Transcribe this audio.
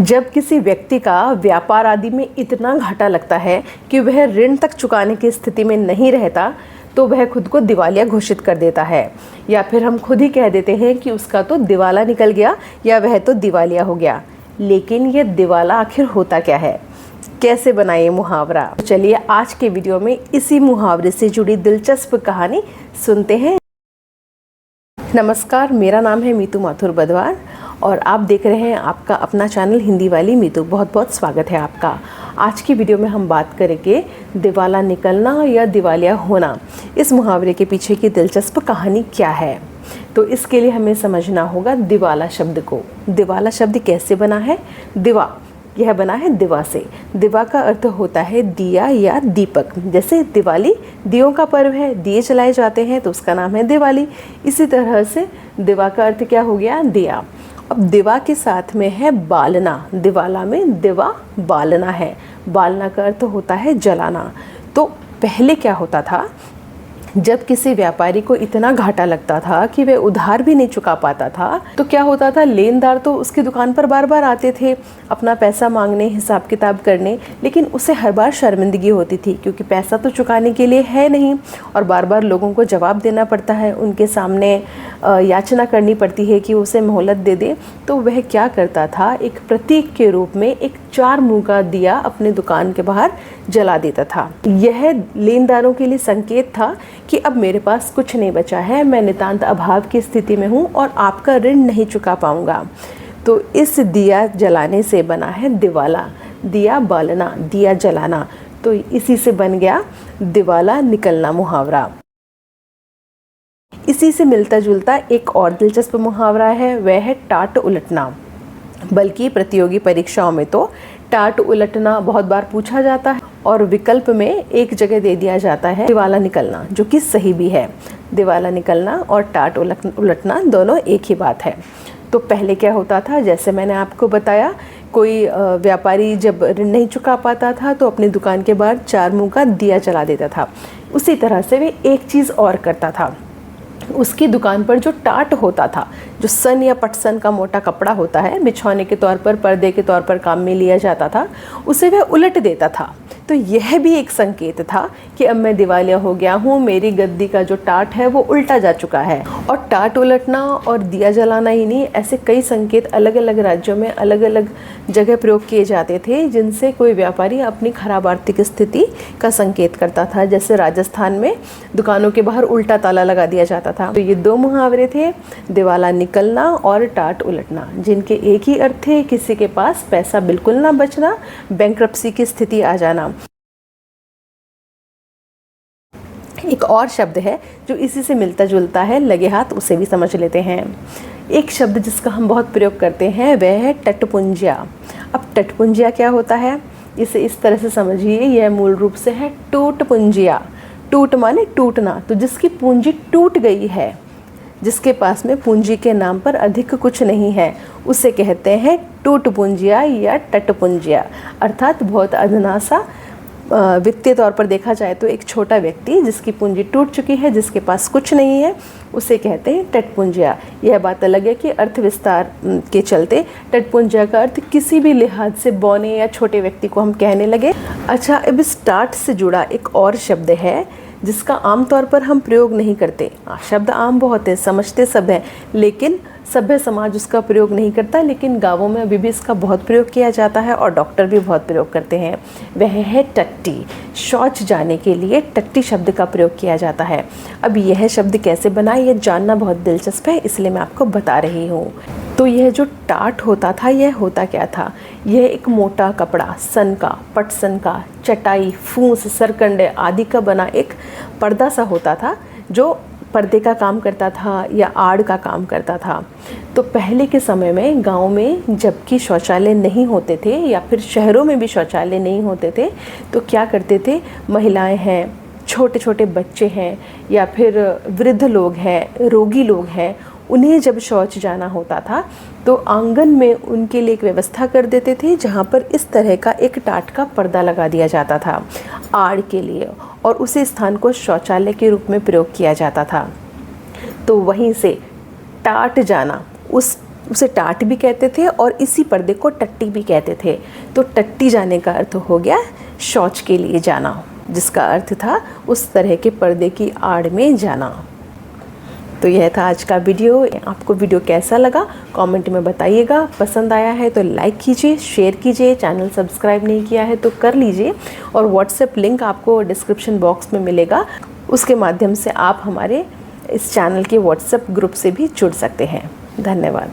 जब किसी व्यक्ति का व्यापार आदि में इतना घाटा लगता है कि वह ऋण तक चुकाने की स्थिति में नहीं रहता, तो वह खुद को दिवालिया घोषित कर देता है, या फिर हम खुद ही कह देते हैं कि उसका तो दिवाला निकल गया या वह तो दिवालिया हो गया। लेकिन यह दिवाला आखिर होता क्या है, कैसे बनाए मुहावरा? चलिए आज के वीडियो में इसी मुहावरे से जुड़ी दिलचस्प कहानी सुनते हैं। नमस्कार, मेरा नाम है मीतू माथुर बदवार और आप देख रहे हैं आपका अपना चैनल हिंदी वाली मीतू। बहुत बहुत स्वागत है आपका। आज की वीडियो में हम बात करेंगे दिवाला निकलना या दिवालिया होना। इस मुहावरे के पीछे की दिलचस्प कहानी क्या है, तो इसके लिए हमें समझना होगा दिवाला शब्द को। दिवाला शब्द कैसे बना है? दिवा, यह बना है दिवा से। दिवा का अर्थ होता है दिया या दीपक। जैसे दिवाली दियों का पर्व है, दिए जलाए जाते हैं तो उसका नाम है दिवाली। इसी तरह से दिवा का अर्थ क्या हो गया? दिया। अब दिवा के साथ में है बालना। दिवाला में दिवा बालना है। बालना का अर्थ होता है जलाना। तो पहले क्या होता था, जब किसी व्यापारी को इतना घाटा लगता था कि वह उधार भी नहीं चुका पाता था, तो क्या होता था, लेनदार तो उसकी दुकान पर बार बार आते थे अपना पैसा मांगने, हिसाब किताब करने, लेकिन उसे हर बार शर्मिंदगी होती थी क्योंकि पैसा तो चुकाने के लिए है नहीं और बार बार लोगों को जवाब देना पड़ता है, उनके सामने याचना करनी पड़ती है कि उसे मोहलत दे दे। तो वह क्या करता था, एक प्रतीक के रूप में एक 4 मुँह का दिया अपने दुकान के बाहर जला देता था। यह लेनदारों के लिए संकेत था कि अब मेरे पास कुछ नहीं बचा है, मैं नितांत अभाव की स्थिति में हूँ और आपका ऋण नहीं चुका पाऊंगा। तो इस दिया जलाने से बना है दिवाला। दिया बालना, दिया जलाना, तो इसी से बन गया दिवाला निकलना मुहावरा। इसी से मिलता जुलता एक और दिलचस्प मुहावरा है, वह है टाट उलटना। बल्कि प्रतियोगी परीक्षाओं में तो टाट उलटना बहुत बार पूछा जाता है और विकल्प में एक जगह दे दिया जाता है दिवाला निकलना, जो कि सही भी है। दिवाला निकलना और टाट उलटना दोनों एक ही बात है। तो पहले क्या होता था, जैसे मैंने आपको बताया, कोई व्यापारी जब ऋण नहीं चुका पाता था तो अपनी दुकान के बाहर 4 मुँह का दिया जला देता था। उसी तरह से वे एक चीज़ और करता था, उसकी दुकान पर जो टाट होता था, जो सन या पटसन का मोटा कपड़ा होता है, बिछौने के तौर पर, पर्दे के तौर पर काम में लिया जाता था, उसे वह उलट देता था। तो यह भी एक संकेत था कि अब मैं दिवालिया हो गया हूँ, मेरी गद्दी का जो टाट है वो उल्टा जा चुका है। और टाट उलटना और दिया जलाना ही नहीं, ऐसे कई संकेत अलग अलग राज्यों में अलग अलग जगह प्रयोग किए जाते थे, जिनसे कोई व्यापारी अपनी खराब आर्थिक स्थिति का संकेत करता था। जैसे राजस्थान में दुकानों के बाहर उल्टा ताला लगा दिया जाता था। तो ये 2 मुहावरे थे, दिवाला निकलना और टाट उलटना, जिनके एक ही अर्थ थे, किसी के पास पैसा बिल्कुल ना बचना, बैंक्रप्सी की स्थिति आ जाना। एक और शब्द है जो इसी से मिलता जुलता है, लगे हाथ, उसे भी समझ लेते हैं। एक शब्द जिसका हम बहुत प्रयोग करते हैं वह है टटपुंजिया। अब टटपुंजिया क्या होता है, इसे इस तरह से समझिए, यह मूल रूप से है टूटपुंजिया। टूट माने टूटना, तो जिसकी पूंजी टूट गई है, जिसके पास में पूंजी के नाम पर अधिक कुछ नहीं है, उसे कहते हैं टूटपुंजिया या टटपुंजिया। अर्थात बहुत अधना सा, वित्तीय तौर पर देखा जाए तो एक छोटा व्यक्ति जिसकी पूंजी टूट चुकी है, जिसके पास कुछ नहीं है, उसे कहते हैं टटपुंजिया। यह बात अलग है कि अर्थ विस्तार के चलते टटपुंजिया का अर्थ किसी भी लिहाज से बौने या छोटे व्यक्ति को हम कहने लगे। अच्छा, अब इस टाट से जुड़ा एक और शब्द है जिसका आमतौर पर हम प्रयोग नहीं करते। शब्द आम बहुत है, समझते सब हैं, लेकिन सभ्य समाज उसका प्रयोग नहीं करता। लेकिन गाँवों में अभी भी इसका बहुत प्रयोग किया जाता है और डॉक्टर भी बहुत प्रयोग करते हैं। वह है टट्टी। शौच जाने के लिए टट्टी शब्द का प्रयोग किया जाता है। अब यह शब्द कैसे बना, यह जानना बहुत दिलचस्प है, इसलिए मैं आपको बता रही हूँ। तो यह जो टाट होता था, यह होता क्या था, यह एक मोटा कपड़ा, सन का, पटसन का, चटाई, फूंस, सरकंडे आदि का बना एक पर्दा सा होता था, जो पर्दे का काम करता था या आड़ का काम करता था। तो पहले के समय में गांव में जबकि शौचालय नहीं होते थे या फिर शहरों में भी शौचालय नहीं होते थे, तो क्या करते थे, महिलाएं हैं, छोटे छोटे बच्चे हैं या फिर वृद्ध लोग हैं, रोगी लोग हैं, उन्हें जब शौच जाना होता था तो आंगन में उनके लिए एक व्यवस्था कर देते थे, जहाँ पर इस तरह का एक टाट का पर्दा लगा दिया जाता था आड़ के लिए, और उसी स्थान को शौचालय के रूप में प्रयोग किया जाता था। तो वहीं से टाट जाना, उस उसे टाट भी कहते थे और इसी पर्दे को टट्टी भी कहते थे। तो टट्टी जाने का अर्थ हो गया शौच के लिए जाना, जिसका अर्थ था उस तरह के पर्दे की आड़ में जाना। तो यह था आज का वीडियो। आपको वीडियो कैसा लगा कमेंट में बताइएगा। पसंद आया है तो लाइक कीजिए, शेयर कीजिए, चैनल सब्सक्राइब नहीं किया है तो कर लीजिए, और व्हाट्सएप लिंक आपको डिस्क्रिप्शन बॉक्स में मिलेगा, उसके माध्यम से आप हमारे इस चैनल के व्हाट्सएप ग्रुप से भी जुड़ सकते हैं। धन्यवाद।